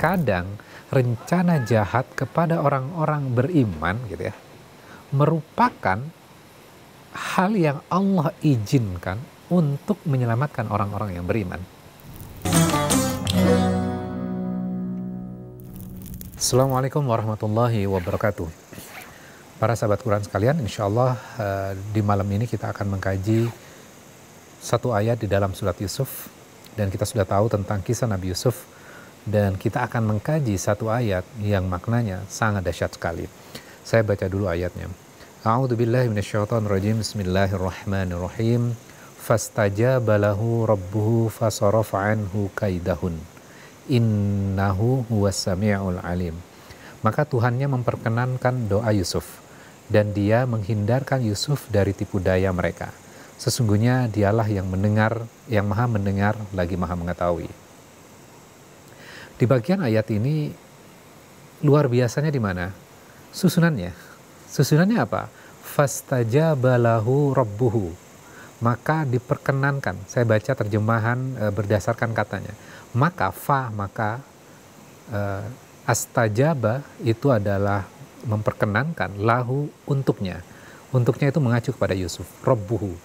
terkadang rencana jahat kepada orang-orang beriman gitu ya, merupakan hal yang Allah izinkan untuk menyelamatkan orang-orang yang beriman. Assalamualaikum warahmatullahi wabarakatuh. Para sahabat Quran sekalian, insya Allah di malam ini kita akan mengkaji satu ayat di dalam surat Yusuf. Dan kita sudah tahu tentang kisah Nabi Yusuf. Dan kita akan mengkaji satu ayat yang maknanya sangat dahsyat sekali. Saya baca dulu ayatnya. A'udzubillahi minasyaitonirrajim. Bismillahirrahmanirrahim. Fastajaba lahu rabbuhu fasarafa anhu kaidahun. Innahu huwas sami'ul alim. Maka Tuhannya memperkenankan doa Yusuf, dan dia menghindarkan Yusuf dari tipu daya mereka. Sesungguhnya dialah yang mendengar, yang maha mendengar lagi maha mengetahui. Di bagian ayat ini luar biasanya di mana? Susunannya. Susunannya apa? Fastajaba lahu rabbuhu. Maka diperkenankan. Saya baca terjemahan berdasarkan katanya. Maka astajaba itu adalah memperkenankan, lahu untuknya. Untuknya itu mengacu kepada Yusuf, rabbuhu,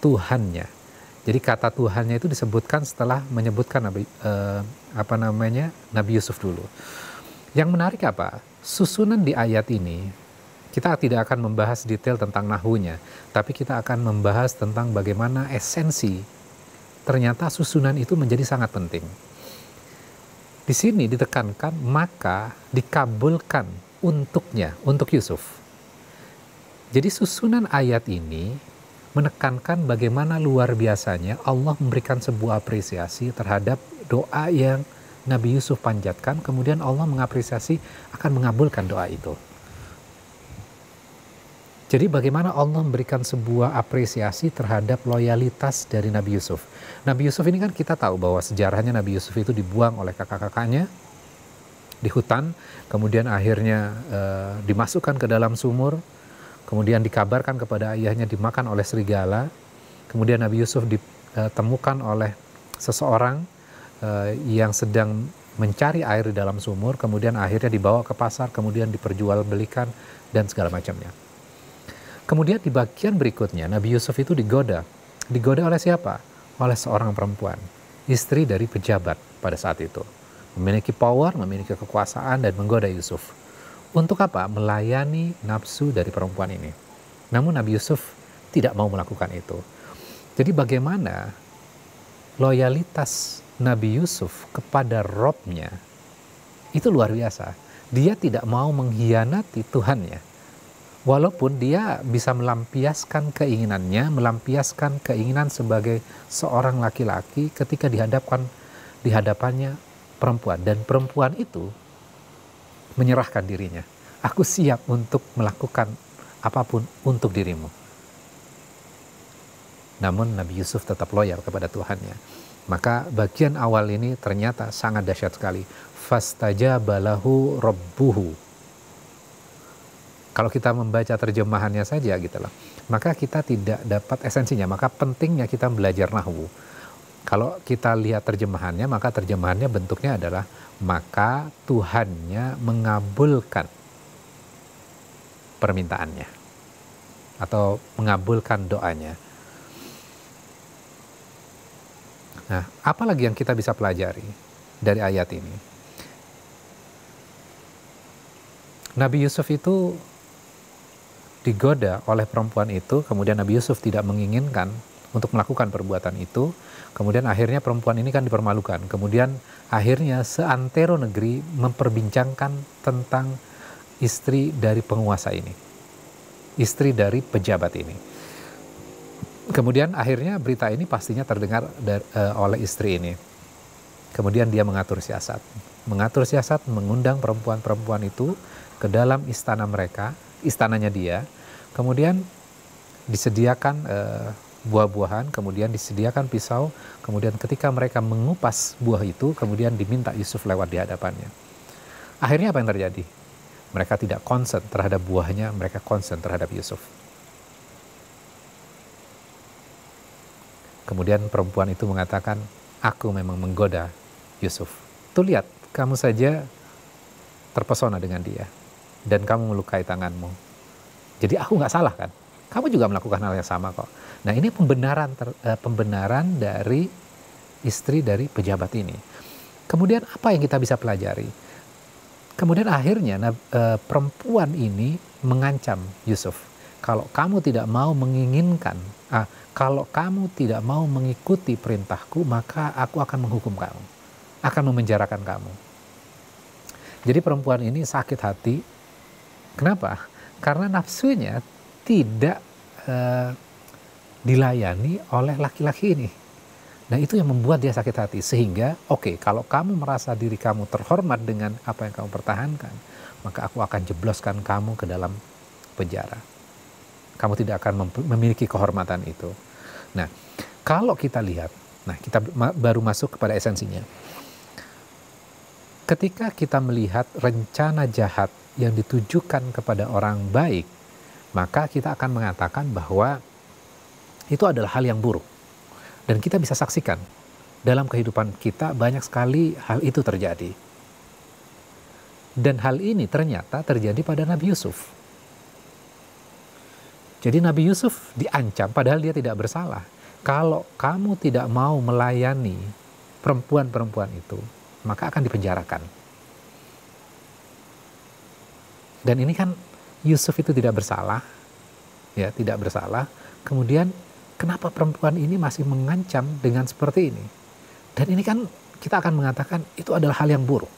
Tuhannya. Jadi kata Tuhannya itu disebutkan setelah menyebutkan Nabi Yusuf dulu. Yang menarik apa? Susunan di ayat ini, kita tidak akan membahas detail tentang nahwunya, tapi kita akan membahas tentang bagaimana esensi. Ternyata susunan itu menjadi sangat penting. Di sini ditekankan, maka dikabulkan untuknya, untuk Yusuf. Jadi susunan ayat ini menekankan bagaimana luar biasanya Allah memberikan sebuah apresiasi terhadap doa yang Nabi Yusuf panjatkan, kemudian Allah mengapresiasi akan mengabulkan doa itu. Jadi bagaimana Allah memberikan sebuah apresiasi terhadap loyalitas dari Nabi Yusuf. Nabi Yusuf ini kan kita tahu bahwa sejarahnya Nabi Yusuf itu dibuang oleh kakak-kakaknya di hutan, kemudian akhirnya dimasukkan ke dalam sumur, kemudian dikabarkan kepada ayahnya dimakan oleh serigala, kemudian Nabi Yusuf ditemukan oleh seseorang yang sedang mencari air di dalam sumur, kemudian akhirnya dibawa ke pasar, kemudian diperjualbelikan dan segala macamnya. Kemudian di bagian berikutnya Nabi Yusuf itu digoda. Digoda oleh siapa? Oleh seorang perempuan, istri dari pejabat pada saat itu. Memiliki power, memiliki kekuasaan dan menggoda Yusuf. Untuk apa? Melayani nafsu dari perempuan ini. Namun Nabi Yusuf tidak mau melakukan itu. Jadi bagaimana loyalitas Nabi Yusuf kepada Robnya itu luar biasa. Dia tidak mau mengkhianati Tuhannya. Walaupun dia bisa melampiaskan keinginannya, melampiaskan keinginan sebagai seorang laki-laki ketika di hadapannya perempuan. Dan perempuan itu menyerahkan dirinya. Aku siap untuk melakukan apapun untuk dirimu. Namun Nabi Yusuf tetap loyal kepada Tuhannya. Maka bagian awal ini ternyata sangat dahsyat sekali. Fastajaba lahu rabbuhu. Kalau kita membaca terjemahannya saja gitu loh, maka kita tidak dapat esensinya. Maka pentingnya kita belajar nahwu. Kalau kita lihat terjemahannya, maka terjemahannya bentuknya adalah maka Tuhannya mengabulkan permintaannya atau mengabulkan doanya. Nah, apalagi yang kita bisa pelajari dari ayat ini? Nabi Yusuf itu digoda oleh perempuan itu, kemudian Nabi Yusuf tidak menginginkan untuk melakukan perbuatan itu, kemudian akhirnya perempuan ini kan dipermalukan, kemudian akhirnya seantero negeri memperbincangkan tentang istri dari penguasa ini, istri dari pejabat ini. Kemudian akhirnya berita ini pastinya terdengar oleh istri ini. Kemudian dia mengatur siasat, mengundang perempuan-perempuan itu ke dalam istana mereka, istananya dia, kemudian disediakan buah-buahan, kemudian disediakan pisau, kemudian ketika mereka mengupas buah itu, kemudian diminta Yusuf lewat di hadapannya. Akhirnya apa yang terjadi? Mereka tidak concern terhadap buahnya, mereka concern terhadap Yusuf. Kemudian perempuan itu mengatakan, aku memang menggoda Yusuf. Tuh lihat kamu saja terpesona dengan dia dan kamu melukai tanganmu. Jadi aku nggak salah kan? Kamu juga melakukan hal yang sama kok. Nah ini pembenaran dari istri dari pejabat ini. Kemudian apa yang kita bisa pelajari? Kemudian akhirnya perempuan ini mengancam Yusuf. Kalau kamu tidak mau kalau kamu tidak mau mengikuti perintahku, maka aku akan menghukum kamu, akan memenjarakan kamu. Jadi perempuan ini sakit hati. Kenapa? Karena nafsunya tidak dilayani oleh laki-laki ini. Nah itu yang membuat dia sakit hati. Sehingga kalau kamu merasa diri kamu terhormat dengan apa yang kamu pertahankan, maka aku akan jebloskan kamu ke dalam penjara. Kamu tidak akan memiliki kehormatan itu. Nah kalau kita lihat, kita baru masuk kepada esensinya. Ketika kita melihat rencana jahat yang ditujukan kepada orang baik, maka kita akan mengatakan bahwa itu adalah hal yang buruk. Dan kita bisa saksikan dalam kehidupan kita banyak sekali hal itu terjadi. Dan hal ini ternyata terjadi pada Nabi Yusuf. Jadi Nabi Yusuf diancam padahal dia tidak bersalah. Kalau kamu tidak mau melayani perempuan-perempuan itu, maka akan dipenjarakan. Dan ini kan Yusuf itu tidak bersalah, ya tidak bersalah. Kemudian kenapa perempuan ini masih mengancam dengan seperti ini? Dan ini kan kita akan mengatakan itu adalah hal yang buruk.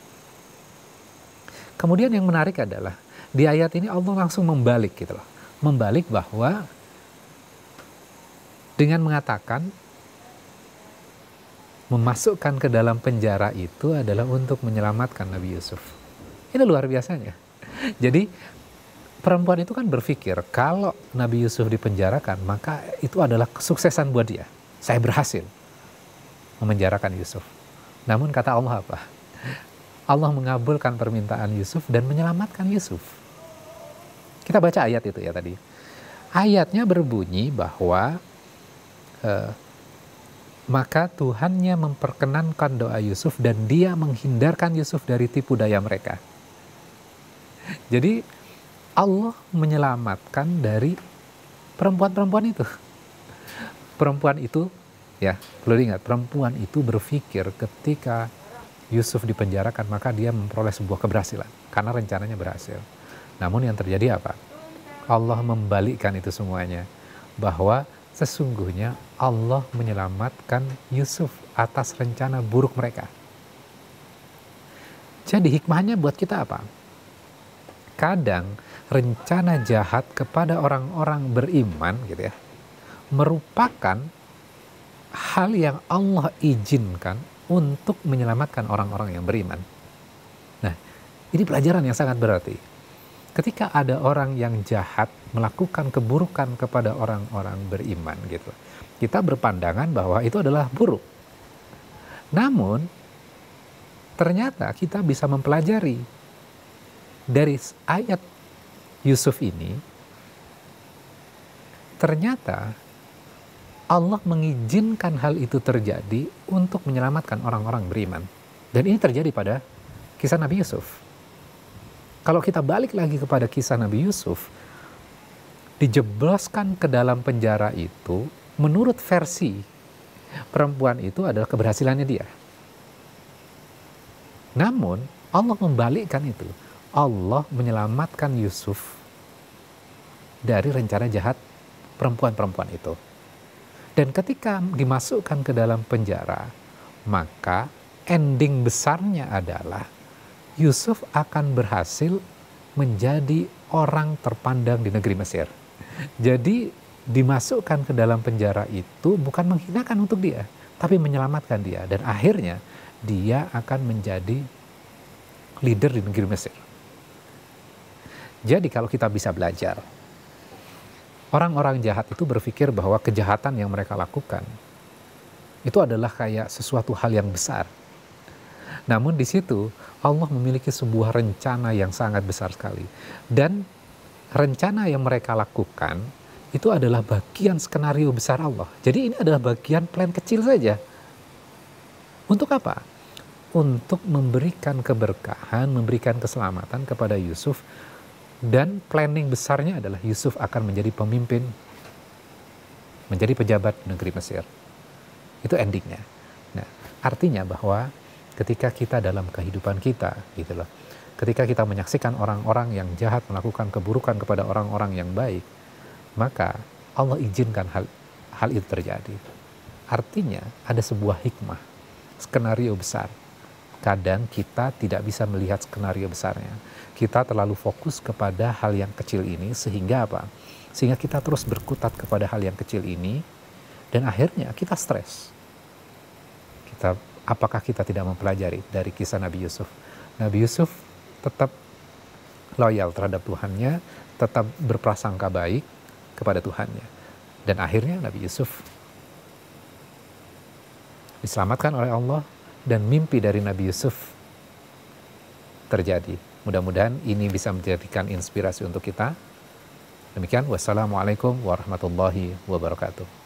Kemudian yang menarik adalah di ayat ini Allah langsung membalik gitu loh. Membalik bahwa dengan mengatakan memasukkan ke dalam penjara itu adalah untuk menyelamatkan Nabi Yusuf. Ini luar biasanya. Jadi perempuan itu kan berpikir kalau Nabi Yusuf dipenjarakan maka itu adalah kesuksesan buat dia. Saya berhasil memenjarakan Yusuf. Namun kata Allah apa? Allah mengabulkan permintaan Yusuf dan menyelamatkan Yusuf. Kita baca ayat itu ya tadi. Ayatnya berbunyi bahwa maka Tuhannya memperkenankan doa Yusuf dan dia menghindarkan Yusuf dari tipu daya mereka. Jadi Allah menyelamatkan dari perempuan-perempuan itu. Perempuan itu, ya perlu diingat, perempuan itu berpikir ketika Yusuf dipenjarakan maka dia memperoleh sebuah keberhasilan. Karena rencananya berhasil. Namun yang terjadi apa? Allah membalikkan itu semuanya. Bahwa sesungguhnya Allah menyelamatkan Yusuf atas rencana buruk mereka. Jadi hikmahnya buat kita apa? Kadang rencana jahat kepada orang-orang beriman gitu ya, merupakan hal yang Allah izinkan untuk menyelamatkan orang-orang yang beriman. Nah, ini pelajaran yang sangat berarti. Ketika ada orang yang jahat melakukan keburukan kepada orang-orang beriman gitu, kita berpandangan bahwa itu adalah buruk. Namun, ternyata kita bisa mempelajari dari ayat Yusuf ini, ternyata Allah mengizinkan hal itu terjadi untuk menyelamatkan orang-orang beriman. Dan ini terjadi pada kisah Nabi Yusuf. Kalau kita balik lagi kepada kisah Nabi Yusuf, dijebloskan ke dalam penjara itu, menurut versi perempuan itu adalah keberhasilannya dia. Namun Allah membalikkan itu. Allah menyelamatkan Yusuf dari rencana jahat perempuan-perempuan itu. Dan ketika dimasukkan ke dalam penjara, maka ending besarnya adalah Yusuf akan berhasil menjadi orang terpandang di negeri Mesir. Jadi dimasukkan ke dalam penjara itu bukan menghinakan untuk dia, tapi menyelamatkan dia. Dan akhirnya dia akan menjadi leader di negeri Mesir. Jadi kalau kita bisa belajar, orang-orang jahat itu berpikir bahwa kejahatan yang mereka lakukan itu adalah kayak sesuatu hal yang besar. Namun di situ Allah memiliki sebuah rencana yang sangat besar sekali. Dan rencana yang mereka lakukan itu adalah bagian skenario besar Allah. Jadi ini adalah bagian plan kecil saja. Untuk apa? untuk memberikan keberkahan, memberikan keselamatan kepada Yusuf, dan planning besarnya adalah Yusuf akan menjadi pemimpin, menjadi pejabat negeri Mesir. Itu endingnya. Nah, artinya bahwa ketika kita dalam kehidupan kita, gitu loh, ketika kita menyaksikan orang-orang yang jahat melakukan keburukan kepada orang-orang yang baik, maka Allah izinkan hal itu terjadi. Artinya ada sebuah hikmah, skenario besar. Kadang kita tidak bisa melihat skenario besarnya. Kita terlalu fokus kepada hal yang kecil ini, sehingga apa? Sehingga kita terus berkutat kepada hal yang kecil ini, dan akhirnya kita stres. Apakah kita tidak mempelajari dari kisah Nabi Yusuf? Nabi Yusuf tetap loyal terhadap Tuhannya, tetap berprasangka baik kepada Tuhannya. Dan akhirnya Nabi Yusuf diselamatkan oleh Allah, dan mimpi dari Nabi Yusuf terjadi. Mudah-mudahan ini bisa menjadikan inspirasi untuk kita. Demikian, wassalamualaikum warahmatullahi wabarakatuh.